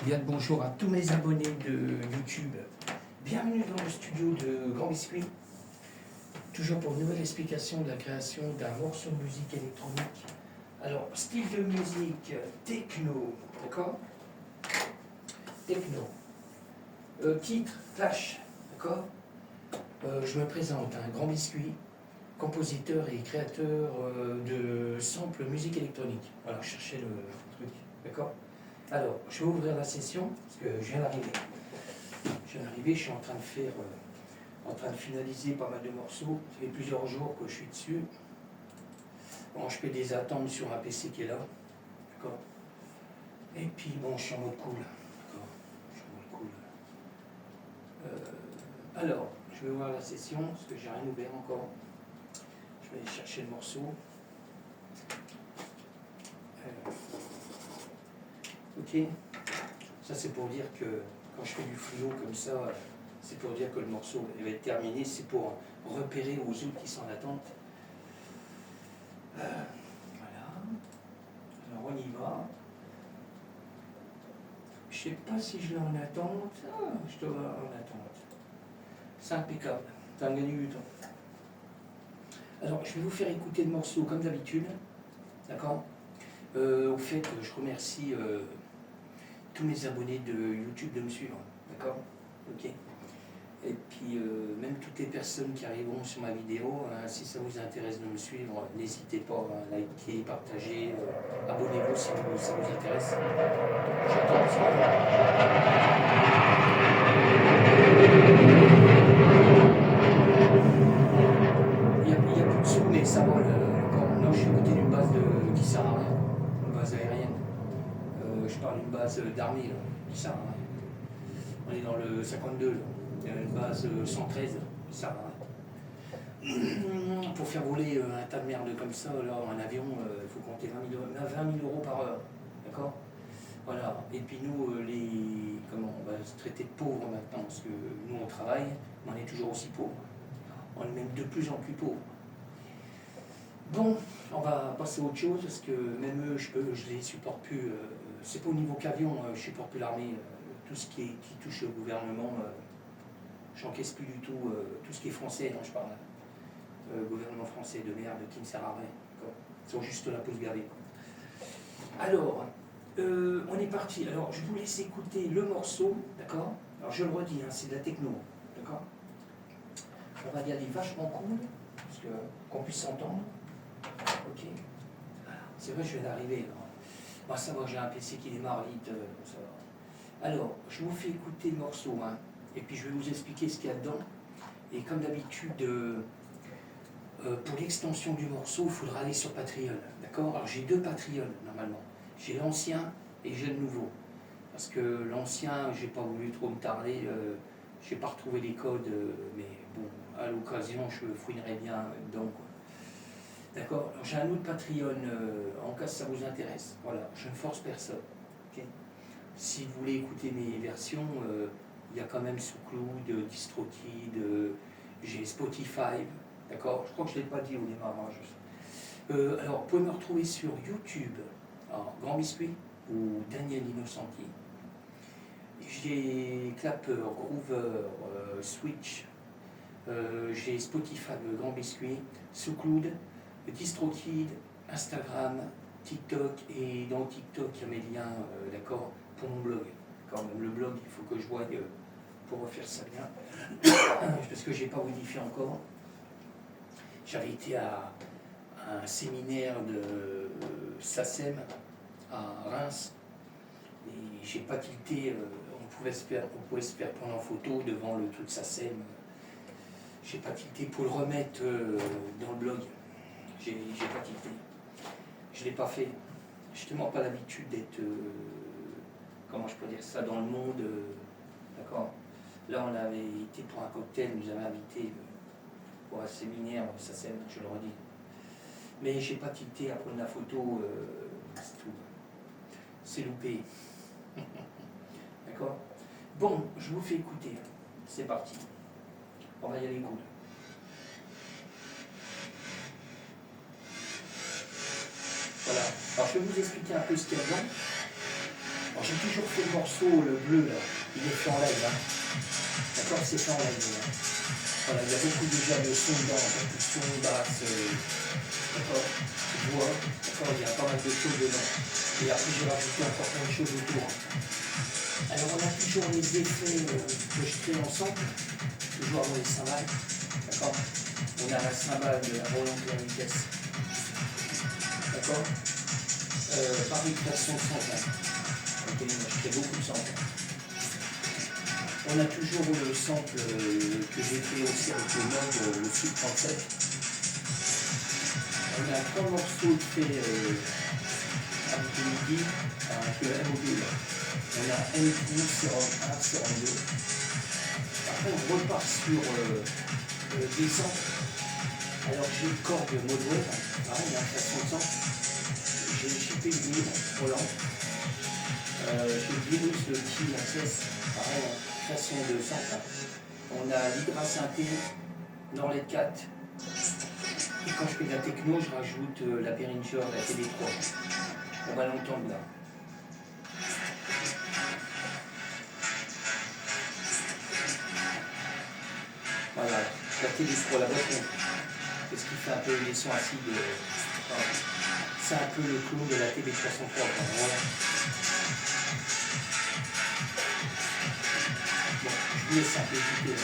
Bien le bonjour à tous mes abonnés de YouTube. Bienvenue dans le studio de Grand Biscuit. Toujours pour une nouvelle explication de la création d'un morceau de musique électronique. Alors, style de musique techno, d'accord? Techno. Titre, Flash, d'accord? Je me présente, un Grand Biscuit, compositeur et créateur de samples musique électronique. Voilà, cherchez le truc, d'accord? Alors, je vais ouvrir la session, parce que je viens d'arriver. Je suis en train de faire, en train de finaliser pas mal de morceaux. Ça fait plusieurs jours que je suis dessus. Bon, je fais des attentes sur un PC qui est là, d'accord? Et puis, bon, je suis en mode cool, d'accord? Je suis en mode cool. Alors, je vais ouvrir la session, parce que j'ai rien ouvert encore. Je vais aller chercher le morceau. Ok, ça c'est pour dire que quand je fais du fluo comme ça, c'est pour dire que le morceau va être terminé, c'est pour repérer aux autres qui sont en attente. Voilà, alors on y va. Je sais pas si je l'ai en attente, je dois avoir en attente. C'est impeccable, ça va me gagner du temps. Alors je vais vous faire écouter le morceau comme d'habitude, d'accord? Au fait, je remercie tous mes abonnés de YouTube de me suivre, d'accord? Ok. Et puis même toutes les personnes qui arriveront sur ma vidéo, si ça vous intéresse de me suivre, n'hésitez pas à liker, partager, abonnez-vous si ça vous intéresse. J'attends ça. Il y a plus de sous, mais ça vole encore. Non, je suis à côté d'une base qui sert à rien, une base aérienne. Je parle d'une base d'armée qui sert à rien. On est dans le 52, là. Il y a une base 113, ça va. Pour faire voler un tas de merde comme ça, là, un avion, il faut compter 20 000 euros par heure. D'accord? Voilà. Et puis nous, on va se traiter de pauvres maintenant, parce que nous on travaille, mais on est toujours aussi pauvres. On est même de plus en plus pauvres. Bon, on va passer à autre chose, parce que même eux, je les supporte plus. C'est pas au niveau qu'avion, je supporte plus l'armée. Tout ce qui touche au gouvernement, j'encaisse plus du tout. Tout ce qui est français, je parle. Gouvernement français de merde qui ne sert à rien. Ils sont juste là pour se gaver. Alors, on est parti. Alors, je vous laisse écouter le morceau, d'accord? Alors, je le redis, c'est de la techno, d'accord? On va y aller vachement cool, parce qu'on puisse s'entendre. Ok. C'est vrai, je viens d'arriver. Bah, ça va, j'ai un PC qui démarre vite, ça va. Alors, je vous fais écouter le morceau, et puis je vais vous expliquer ce qu'il y a dedans. Et comme d'habitude, pour l'extension du morceau, il faudra aller sur Patreon, d'accord? Alors j'ai deux Patreon normalement. J'ai l'ancien et j'ai le nouveau. Parce que l'ancien, j'ai pas voulu trop me tarder, j'ai pas retrouvé les codes, mais bon, à l'occasion, je fouinerai bien dedans, quoi. D'accord? Alors j'ai un autre Patreon, en cas si ça vous intéresse. Voilà, je ne force personne. Okay? Si vous voulez écouter mes versions, il y a quand même SoundCloud, DistroKid, j'ai Spotify. D'accord? Je crois que je ne l'ai pas dit au démarrage. Alors, vous pouvez me retrouver sur YouTube, alors, Grand Biscuit ou Daniel Innocenti. J'ai Clapper, Groover, Switch, j'ai Spotify, Grand Biscuit, SoundCloud, DistroKid, Instagram, TikTok, et dans TikTok, il y a mes liens, d'accord, pour mon blog. Quand même, le blog, il faut que je voie pour refaire ça bien, parce que je n'ai pas modifié encore. J'avais été à un séminaire de SACEM à Reims et j'ai pas tilté, on pouvait se faire prendre en photo devant le truc SACEM. J'ai pas tilté pour le remettre dans le blog. J'ai pas tilté. Je l'ai pas fait. J'ai tellement pas l'habitude d'être, comment je peux dire ça, dans le monde. D'accord. Là on avait été pour un cocktail, nous avait invité. Pour un séminaire, ça c'est, je le redis. Mais j'ai pas tilté à prendre la photo, c'est tout. C'est loupé. D'accord? Bon, je vous fais écouter. C'est parti. On va y aller cool. Voilà. Alors je vais vous expliquer un peu ce qu'il y a dedans. Alors j'ai toujours fait le morceau, le bleu là, il est fait en live, hein. D'accord, c'est fait en live. Là. Voilà, il y a beaucoup déjà de sons dedans, percussion, basse, d'accord, voix, d'accord, il y a pas mal de choses dedans. Et après j'ai rajouté encore plein de choses autour. Alors on a toujours les effets que je crée ensemble, toujours avant les cymbales, d'accord. On a la cymbale de la Roland Clarinet's, d'accord, par vibration de sample. Ok, moi je crée beaucoup de samples. On a toujours le sample que j'ai fait aussi avec le mode, le Sud 37. On a 3 morceaux faits avec le MIDI, avec le M-Module. On a M12, Sérum 1, Sérum 2. Après on repart sur des samples. Alors j'ai le corps de Modwell, pareil, hein, 400 samples. J'ai le chippé du mille, Roland. J'ai le virus, le petit Access, pareil, hein, création de samples. On a l'Hydra Synthé, Norlet 4. Et quand je fais de la techno, je rajoute la Behringer, la TB3. On va l'entendre là. Voilà, la TB3, la boîte. C'est ce qui fait un peu les sons acides. Voilà. C'est un peu le clou de la TB303. Voilà. Bon, je vous laisse un peu écouter.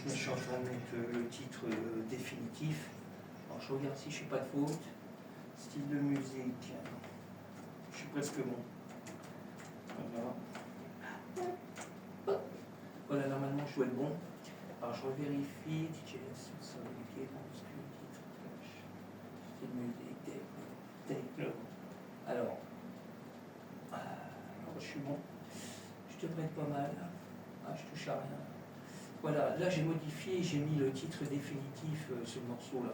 Je suis en train de mettre le titre définitif. Alors je regarde si je ne suis pas de faute. Style de musique. Je suis presque bon. Voilà. Voilà, normalement je dois être bon. Alors je revérifie. DJS, sonorité, titre, style de musique, techno. Alors, je suis bon. Je devrais être pas mal. Ah, je touche à rien. Voilà, là j'ai modifié, j'ai mis le titre définitif sur le morceau là.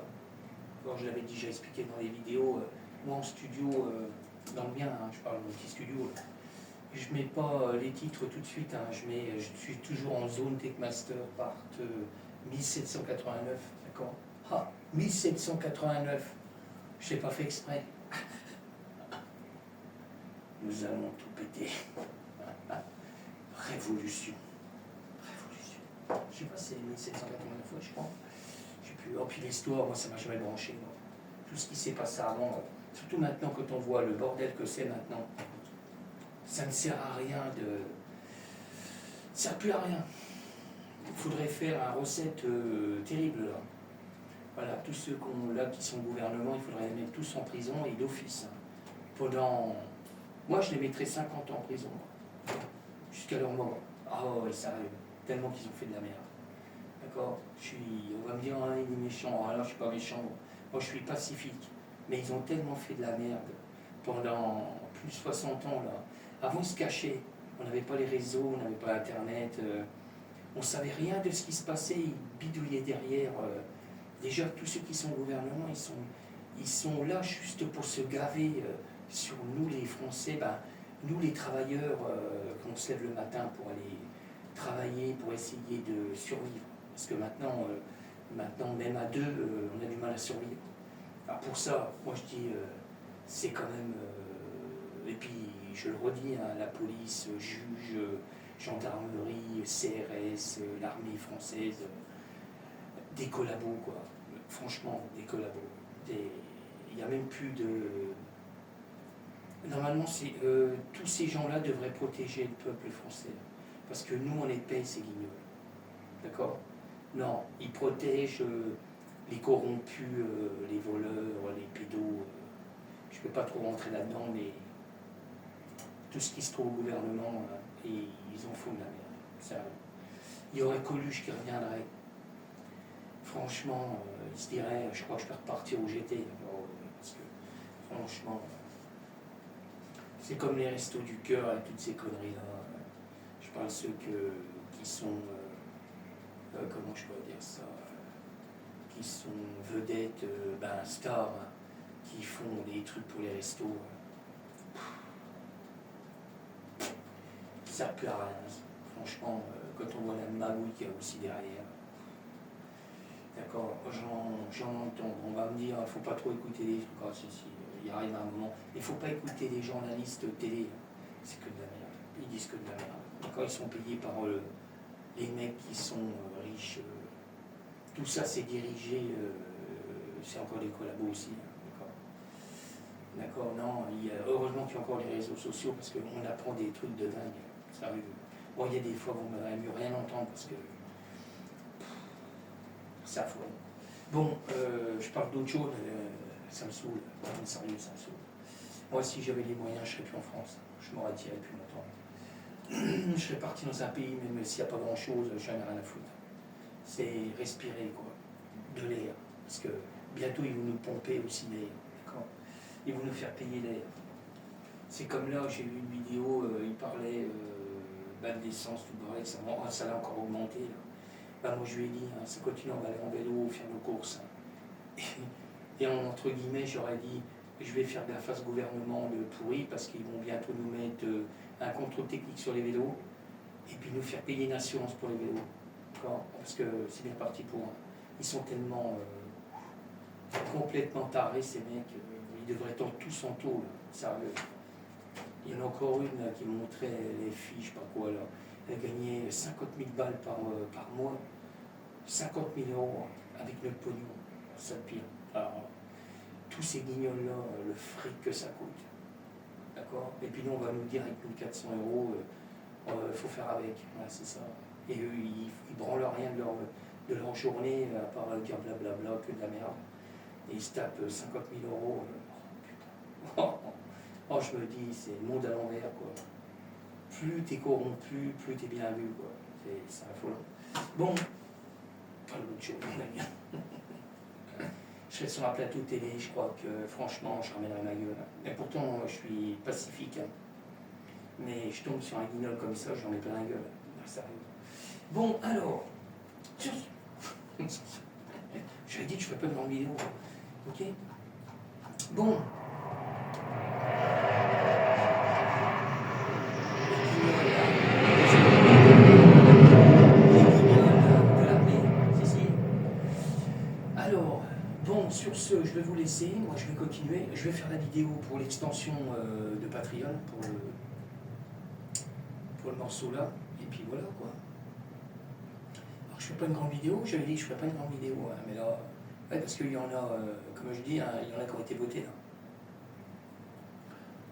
Alors, je l'avais déjà expliqué dans les vidéos. Moi en studio, dans le mien, hein, je parle de mon petit studio, là, je mets pas les titres tout de suite. Hein, je suis toujours en zone Techmaster part 1789, d'accord. Ah, 1789, je n'ai pas fait exprès. Nous allons tout péter. Révolution. Je sais pas, c'est 1789 fois, je crois. Je sais plus. Oh, puis l'histoire, moi, ça m'a jamais branché. Moi. Tout ce qui s'est passé avant, surtout maintenant, quand on voit le bordel que c'est maintenant, ça ne sert à rien de. Ça ne sert plus à rien. Il faudrait faire une recette terrible, là. Voilà, tous ceux là, qui sont au gouvernement, il faudrait les mettre tous en prison et d'office. Hein. Pendant. Moi, je les mettrais 50 ans en prison, jusqu'à leur mort. Ah ouais, sérieux. Tellement qu'ils ont fait de la merde. D'accord. On va me dire, ah, il est méchant. Alors, je suis pas méchant. Moi, je suis pacifique. Mais ils ont tellement fait de la merde pendant plus de 60 ans, là. Avant, ils se cachaient. On n'avait pas les réseaux, on n'avait pas Internet. On ne savait rien de ce qui se passait. Ils bidouillaient derrière. Déjà, tous ceux qui sont au gouvernement, ils sont là juste pour se gaver sur nous, les Français, nous, les travailleurs, quand on se lève le matin pour aller travailler, pour essayer de survivre. Parce que maintenant, Maintenant, même à deux, on a du mal à survivre. Alors pour ça, moi je dis, c'est quand même... et puis, je le redis, hein, la police, juge, gendarmerie, CRS, l'armée française, des collabos, quoi. Franchement, des collabos. Il n'y a même plus de... Normalement, tous ces gens-là devraient protéger le peuple français. Parce que nous, on les paye, ces guignols. D'accord? Non, ils protègent les corrompus, les voleurs, les pédos. Je ne peux pas trop rentrer là-dedans, mais tout ce qui se trouve au gouvernement, et ils en font de la merde. Sérieux. Il y aurait Coluche qui reviendrait. Franchement, il se dirait, je crois que je vais repartir où j'étais. Parce que, franchement, c'est comme les restos du cœur et toutes ces conneries-là. Je parle ceux qui sont, comment je pourrais dire ça, qui sont vedettes, stars, qui font des trucs pour les restos. Qui ne servent plus à rien. Franchement, quand on voit la magouille qu'il y a aussi derrière. D'accord, j'en entends. On va me dire, il ne faut pas trop écouter les trucs. Il arrive un moment. Il ne faut pas écouter les journalistes télé. C'est que de la merde. Ils disent que de la merde. D'accord, ils sont payés par les mecs qui sont riches. Tout ça, c'est dirigé. C'est encore des collabos aussi. D'accord, non. Heureusement qu'il y a encore les réseaux sociaux parce qu'on apprend des trucs de dingue. Sérieux. Bon, il y a des fois où on n'aurait mieux rien entendre parce que. C'est affreux. Bon, je parle d'autre chose, ça me saoule. Sérieux, ça me saoule. Moi, si j'avais les moyens, je serais plus en France. Je m'aurais tiré depuis longtemps. Je serais parti dans un pays, même s'il n'y a pas grand-chose, j'en ai rien à foutre. C'est respirer, quoi. De l'air. Parce que bientôt, ils vont nous pomper aussi l'air. D'accord ? Ils vont nous faire payer l'air. C'est comme là, j'ai vu une vidéo, il parlait de l'essence, tout le reste, ça l'a encore augmenté. Là. Moi je lui ai dit, ça continue, on va aller en vélo, faire nos courses. Et entre guillemets, j'aurais dit, je vais faire gaffe à ce gouvernement de pourri parce qu'ils vont bientôt nous mettre un contrôle technique sur les vélos et puis nous faire payer une assurance pour les vélos. Parce que c'est bien parti pour eux. Ils sont tellement complètement tarés, ces mecs, ils devraient être tous en taux, sérieux. Il y en a encore une là, qui montrait les filles, je sais pas quoi là. Elle gagnait 50 000 balles par mois, 50 000 euros avec notre pognon, ça le pire. Alors, tous ces guignols-là, le fric que ça coûte. D'accord ? Et puis nous, on va nous dire avec 1400 euros, il faut faire avec. Voilà, c'est ça. Et eux, ils branlent rien de leur journée, à part dire blablabla, que de la merde. Et ils se tapent 50 000 euros. Putain. Oh, je me dis, c'est le monde à l'envers, quoi. Plus t'es corrompu, plus t'es bien vu, quoi. C'est affolant. Bon, pas l'autre chose, je serai sur un plateau télé, je crois que franchement, je ramènerai ma gueule. Mais pourtant, je suis pacifique. Hein. Mais je tombe sur un guignol comme ça, j'en ai plein la gueule. Sérieux. Bon, alors, j'avais dit que je ne ferais pas de grande vidéo. Ok ? Bon. Alors, bon, sur ce, je vais vous laisser. Moi, je vais continuer. Je vais faire la vidéo pour l'extension de Patreon, pour le morceau là. Et puis voilà, quoi. Alors, je fais pas une grande vidéo. J'avais dit que je ferais pas une grande vidéo. Hein, mais là, ouais, parce qu'il y en a, comme je dis, hein, il y en a qui ont été votés là.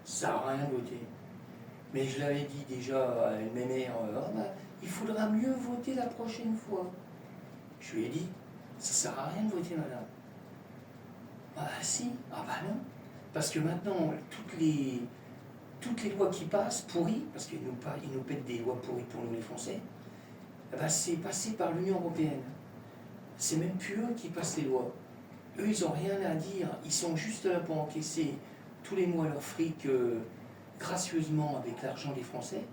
Ça n'a rien voté. Mais je l'avais dit déjà à une mémère, il faudra mieux voter la prochaine fois. Je lui ai dit, ça sert à rien de voter, madame. Ah si, ah bah non. Parce que maintenant, toutes les lois qui passent, pourries, parce qu'ils nous pètent des lois pourries pour nous les Français, c'est passé par l'Union Européenne. C'est même plus eux qui passent les lois. Eux, ils n'ont rien à dire. Ils sont juste là pour encaisser tous les mois leur fric gracieusement avec l'argent des Français.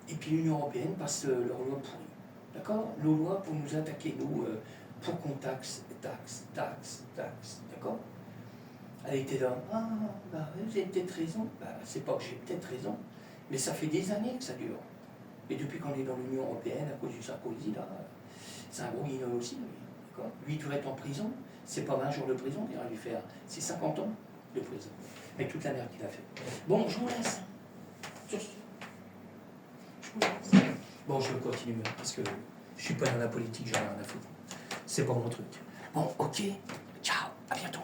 Et puis l'Union Européenne passe leurs lois pourries. D'accord ? Nos lois pour nous attaquer, nous, pour qu'on taxe. D'accord ? Elle était là, vous avez peut-être raison. C'est pas que j'ai peut-être raison, mais ça fait des années que ça dure. Et depuis qu'on est dans l'Union Européenne, à cause du Sarkozy, là, c'est un gros guignol aussi, lui. D'accord. Lui, il devrait être en prison. C'est pas 20 jours de prison qu'il va lui faire. C'est 50 ans de prison. Avec toute la merde qu'il a fait. Bon, je vous laisse. Sur ce. Je vous laisse. Bon, je vais continuer parce que je suis pas dans la politique, j'en ai rien à foutre. C'est pas mon truc. Bon, ok. Ciao. À bientôt.